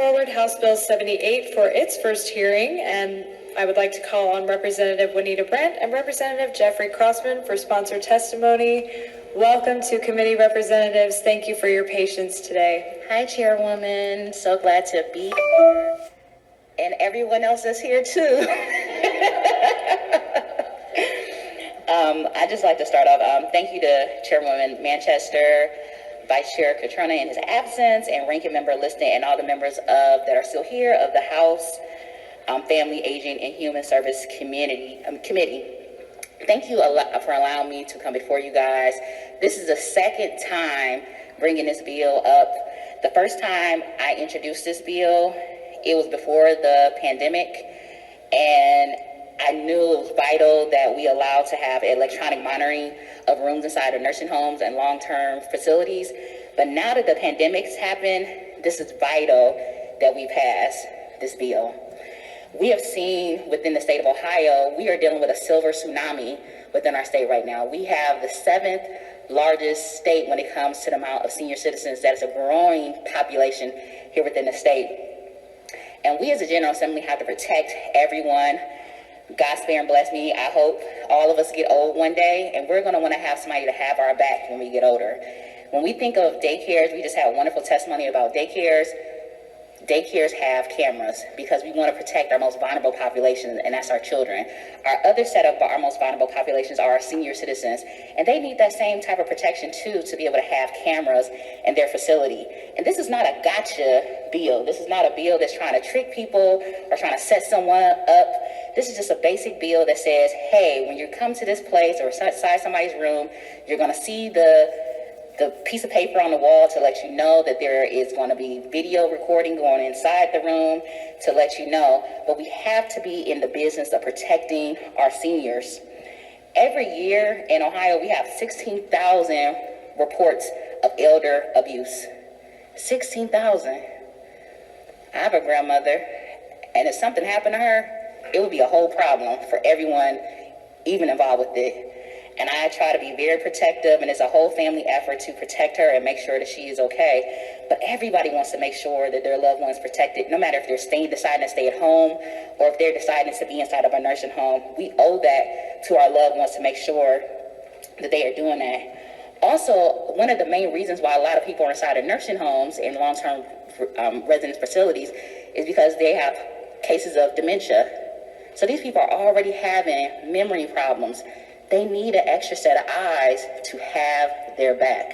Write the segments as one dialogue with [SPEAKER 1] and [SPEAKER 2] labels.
[SPEAKER 1] Forward House Bill 78 for its first hearing, and I would like to call on Representative Juanita Brandt and Representative Jeffrey Crossman for sponsored testimony. Welcome to committee representatives. Thank you for your patience today.
[SPEAKER 2] Hi, Chairwoman. So glad to be here. And everyone else is here too. I'd just like to start off. Thank you to Chairwoman Manchester, Vice Chair Catrona in his absence, and Ranking Member Liston, and all the members that are still here of the House Family, Aging, and Human Service Committee. Thank you for allowing me to come before you guys. This is the second time bringing this bill up. The first time I introduced this bill, it was before the pandemic, and I knew it was vital that we allow to have electronic monitoring of rooms inside of nursing homes and long-term facilities. But now that the pandemic's happened, this is vital that we pass this bill. We have seen within the state of Ohio, we are dealing with a silver tsunami within our state right now. We have the 7th largest state when it comes to the amount of senior citizens. That is a growing population here within the state. And we as a General Assembly have to protect everyone. God spare and bless me. I hope all of us get old one day, and we're going to want to have somebody to have our back when we get older. When we think of daycares, we just had a wonderful testimony about daycares. Daycares have cameras because we want to protect our most vulnerable populations, and that's our children. Our other set of our most vulnerable populations are our senior citizens, and they need that same type of protection too, to be able to have cameras in their facility. And this is not a gotcha bill. This is not a bill that's trying to trick people or trying to set someone up. This is just a basic bill that says, hey, when you come to this place or inside somebody's room, you're going to see the piece of paper on the wall to let you know that there is going to be video recording going inside the room to let you know. But we have to be in the business of protecting our seniors. Every year in Ohio, we have 16,000 reports of elder abuse. 16,000. I have a grandmother, and if something happened to her, it would be a whole problem for everyone even involved with it. And I try to be very protective, and it's a whole family effort to protect her and make sure that she is okay. But everybody wants to make sure that their loved one's protected, no matter if they're deciding to stay at home or if they're deciding to be inside of a nursing home. We owe that to our loved ones to make sure that they are doing that. Also, one of the main reasons why a lot of people are inside of nursing homes and long-term residence facilities is because they have cases of dementia. So these people are already having memory problems. They need an extra set of eyes to have their back.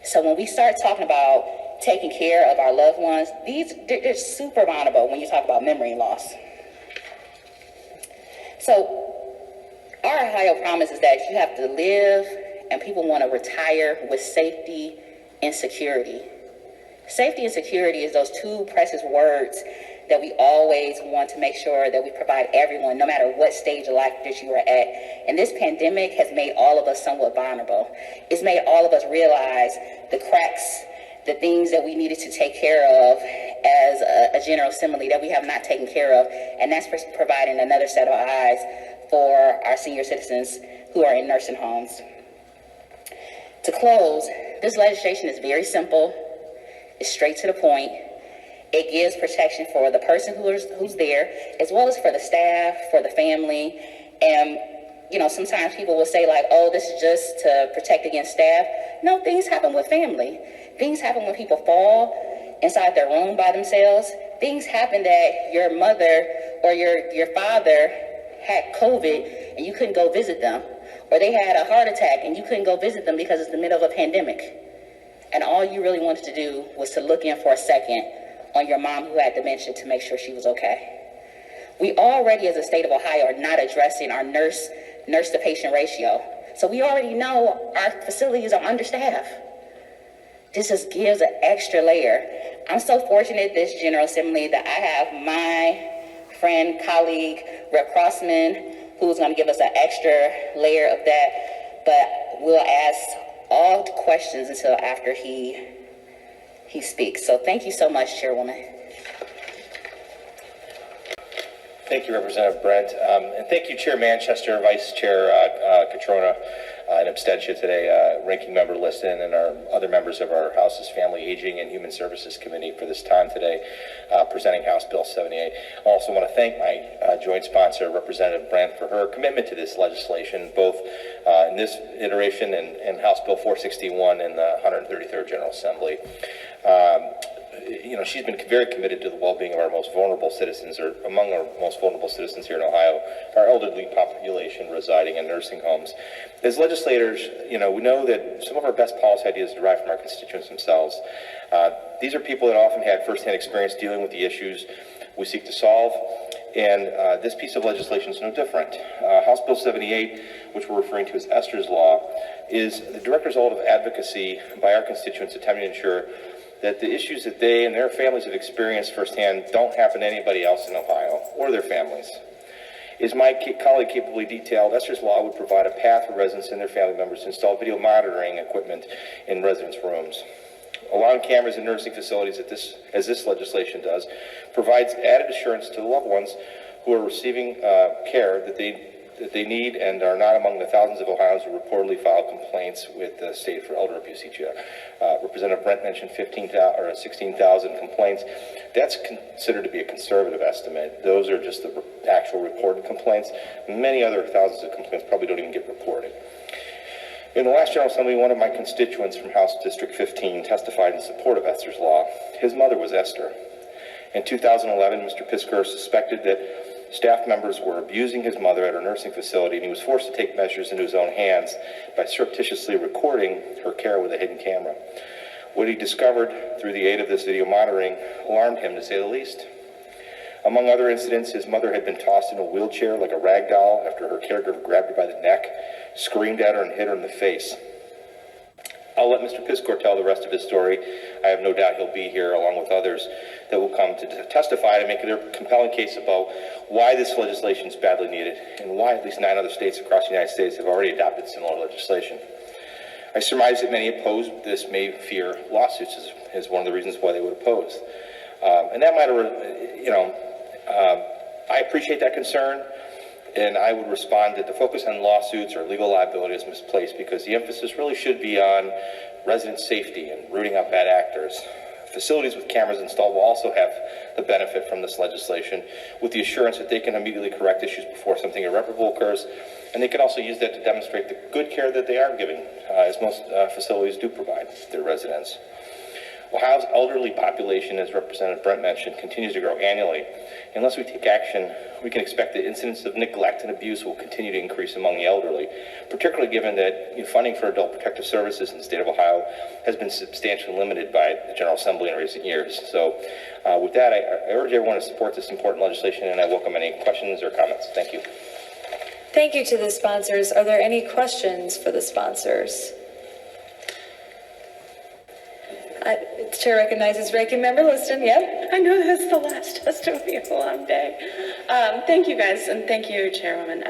[SPEAKER 2] So when we start talking about taking care of our loved ones, they're super vulnerable when you talk about memory loss. So our Ohio promise is that you have to live and people want to retire with safety and security. Safety and security is those two precious words that we always want to make sure that we provide everyone, no matter what stage of life that you are at. And this pandemic has made all of us somewhat vulnerable. It's made all of us realize the cracks, the things that we needed to take care of as a General Assembly that we have not taken care of. And that's providing another set of eyes for our senior citizens who are in nursing homes. To close, this legislation is very simple. It's straight to the point. It gives protection for the person who's there, as well as for the staff, for the family. And, sometimes people will say like, oh, this is just to protect against staff. No, things happen with family. Things happen when people fall inside their room by themselves. Things happen that your mother or your father had COVID and you couldn't go visit them. Or they had a heart attack and you couldn't go visit them because it's the middle of a pandemic. And all you really wanted to do was to look in for a second on your mom who had dementia to make sure she was okay. We already, as a state of Ohio, are not addressing our nurse-to-patient ratio. So we already know our facilities are understaffed. This just gives an extra layer. I'm so fortunate this General Assembly that I have my friend, colleague, Rep. Crossman, who's going to give us an extra layer of that. But we'll ask all the questions until after he speaks. So thank you so much, Chairwoman.
[SPEAKER 3] Thank you, Representative Brent. And thank you, Chair Manchester, Vice Chair Catrona. an abstention today, Ranking Member Liston and our other members of our House's Family, Aging, and Human Services Committee for this time today, presenting House Bill 78. I also want to thank my joint sponsor, Representative Brandt, for her commitment to this legislation, both in this iteration and House Bill 461 in the 133rd General Assembly. She's been very committed to the well-being of our most vulnerable citizens, or among our most vulnerable citizens here in Ohio, our elderly population residing in nursing homes. As legislators, we know that some of our best policy ideas derive from our constituents themselves. These are people that often had firsthand experience dealing with the issues we seek to solve, and this piece of legislation is no different. House Bill 78, which we're referring to as Esther's Law, is the direct result of advocacy by our constituents attempting to ensure that the issues that they and their families have experienced firsthand don't happen to anybody else in Ohio or their families. As my colleague capably detailed, Esther's Law would provide a path for residents and their family members to install video monitoring equipment in residents' rooms. Allowing cameras in nursing facilities, as this legislation does, provides added assurance to the loved ones who are receiving care that they need and are not among the thousands of Ohioans who reportedly file complaints with the state for elder abuse each year. Representative Brent mentioned 16,000 complaints. That's considered to be a conservative estimate. Those are just the actual reported complaints. Many other thousands of complaints probably don't even get reported. In the last General Assembly, one of my constituents from House District 15 testified in support of Esther's Law. His mother was Esther. In 2011, Mr. Piskor suspected that staff members were abusing his mother at her nursing facility, and he was forced to take measures into his own hands by surreptitiously recording her care with a hidden camera. What he discovered through the aid of this video monitoring alarmed him, to say the least. Among other incidents, his mother had been tossed in a wheelchair like a rag doll after her caregiver grabbed her by the neck, screamed at her, and hit her in the face. I'll let Mr. Piskor tell the rest of his story. I have no doubt he'll be here along with others that will come to testify to make their compelling case about why this legislation is badly needed and why at least 9 other states across the United States have already adopted similar legislation. I surmise that many opposed this may fear lawsuits is one of the reasons why they would oppose. And that might, I appreciate that concern. And I would respond that the focus on lawsuits or legal liability is misplaced because the emphasis really should be on resident safety and rooting out bad actors. Facilities with cameras installed will also have the benefit from this legislation with the assurance that they can immediately correct issues before something irreparable occurs. And they can also use that to demonstrate the good care that they are giving, as most facilities do provide their residents. Ohio's elderly population, as Representative Brent mentioned, continues to grow annually. Unless we take action, we can expect that incidents of neglect and abuse will continue to increase among the elderly, particularly given that funding for adult protective services in the state of Ohio has been substantially limited by the General Assembly in recent years. So with that, I urge everyone to support this important legislation, and I welcome any questions or comments. Thank you.
[SPEAKER 1] Thank you to the sponsors. Are there any questions for the sponsors? The chair recognizes Ranking Member Liston. Yep.
[SPEAKER 4] I know that's the last testimony of a long day. Thank you, guys, and thank you, Chairwoman.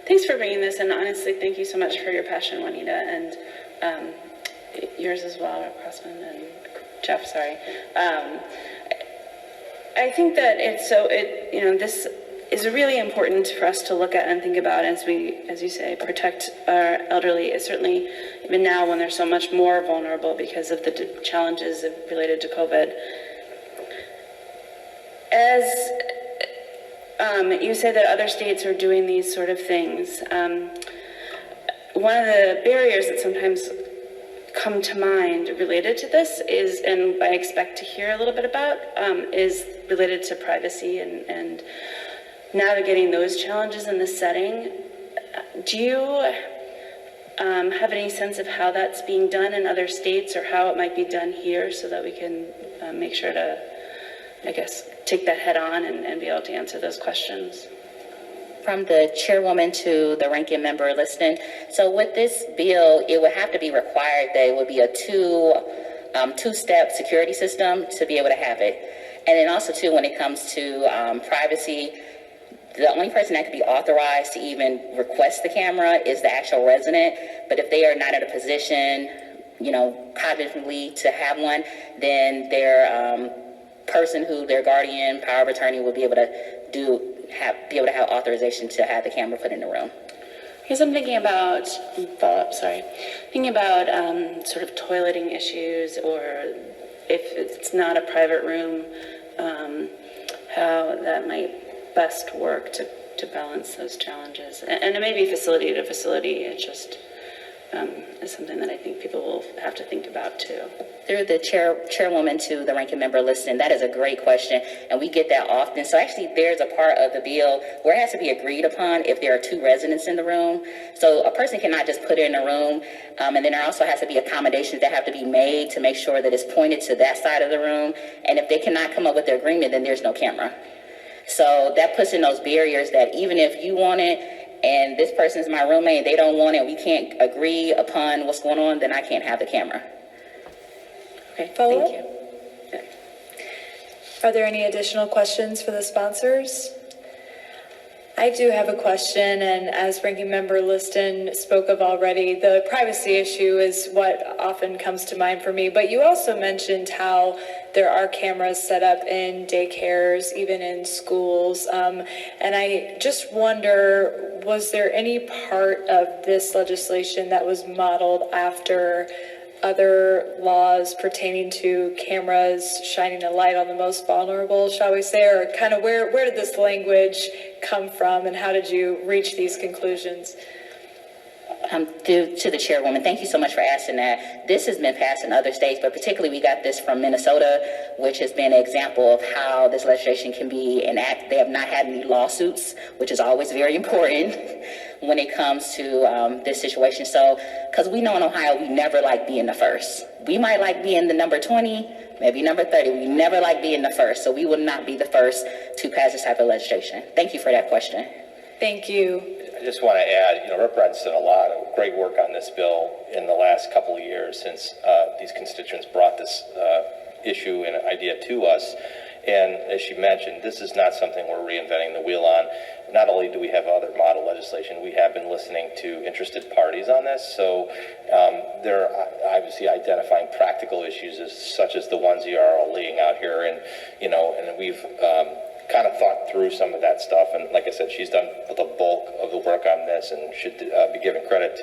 [SPEAKER 4] Thanks for bringing this, and honestly, thank you so much for your passion, Juanita, and yours as well, Crossman and Jeff. Sorry. I think that this is really important for us to look at and think about as we, as you say, protect our elderly. It's certainly, even now when they're so much more vulnerable because of the challenges related to COVID. As you said that other states are doing these sort of things, one of the barriers that sometimes come to mind related to this is, and I expect to hear a little bit about, is related to privacy and navigating those challenges in this setting. Do you have any sense of how that's being done in other states or how it might be done here so that we can make sure to, I guess, take that head on and be able to answer those questions?
[SPEAKER 2] From the chairwoman to the ranking member listening. So with this bill, it would have to be required that it would be a two-step security system to be able to have it. And then also too, when it comes to privacy, the only person that could be authorized to even request the camera is the actual resident. But if they are not in a position, cognitively to have one, then their person who their guardian, power of attorney, will be able to have authorization to have the camera put in the room.
[SPEAKER 4] Because I'm thinking about, follow-up, sorry, thinking about sort of toileting issues, or if it's not a private room, how that might best work to balance those challenges. And it may be facility to facility, it just is something that I think people will have to think about too.
[SPEAKER 2] Through the chairwoman to the ranking member listing, that is a great question, and we get that often. So actually, there's a part of the bill where it has to be agreed upon if there are two residents in the room. So a person cannot just put it in a room, and then there also has to be accommodations that have to be made to make sure that it's pointed to that side of the room. And if they cannot come up with the agreement, then there's no camera. So that puts in those barriers that even if you want it, and this person's my roommate, they don't want it, we can't agree upon what's going on, then I can't have the camera.
[SPEAKER 4] Okay,
[SPEAKER 1] Follow
[SPEAKER 4] thank
[SPEAKER 1] up?
[SPEAKER 4] you.
[SPEAKER 1] Are there any additional questions for the sponsors? I do have a question, and as Ranking Member Liston spoke of already, the privacy issue is what often comes to mind for me. But you also mentioned how there are cameras set up in daycares, even in schools. And I just wonder, was there any part of this legislation that was modeled after other laws pertaining to cameras shining a light on the most vulnerable, shall we say, or kind of where did this language come from, and how did you reach these conclusions?
[SPEAKER 2] To the chairwoman, thank you so much for asking that. This has been passed in other states, but particularly we got this from Minnesota, which has been an example of how this legislation can be enacted. They have not had any lawsuits, which is always very important when it comes to this situation. So, because we know in Ohio, we never like being the first. We might like being the number 20, maybe number 30. We never like being the first, so we will not be the first to pass this type of legislation. Thank you for that question.
[SPEAKER 1] Thank you.
[SPEAKER 3] I just want to add, Rep. Brent's done a lot of great work on this bill in the last couple of years since these constituents brought this issue and idea to us. And as she mentioned, this is not something we're reinventing the wheel on. Not only do we have other model legislation, we have been listening to interested parties on this. So they're obviously identifying practical issues such as the ones you are all laying out here. And, and we've kind of thought through some of that stuff. And like I said, she's done the bulk of the work on this and should be given credit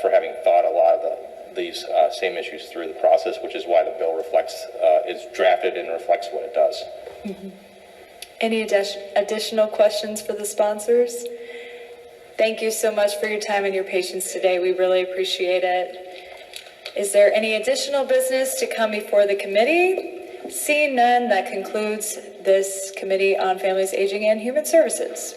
[SPEAKER 3] for having thought a lot of these same issues through the process, which is why the bill is drafted and reflects what it does.
[SPEAKER 1] Mm-hmm. Any additional questions for the sponsors? Thank you so much for your time and your patience today. We really appreciate it. Is there any additional business to come before the committee? Seeing none, that concludes this Committee on Families, Aging, and Human Services.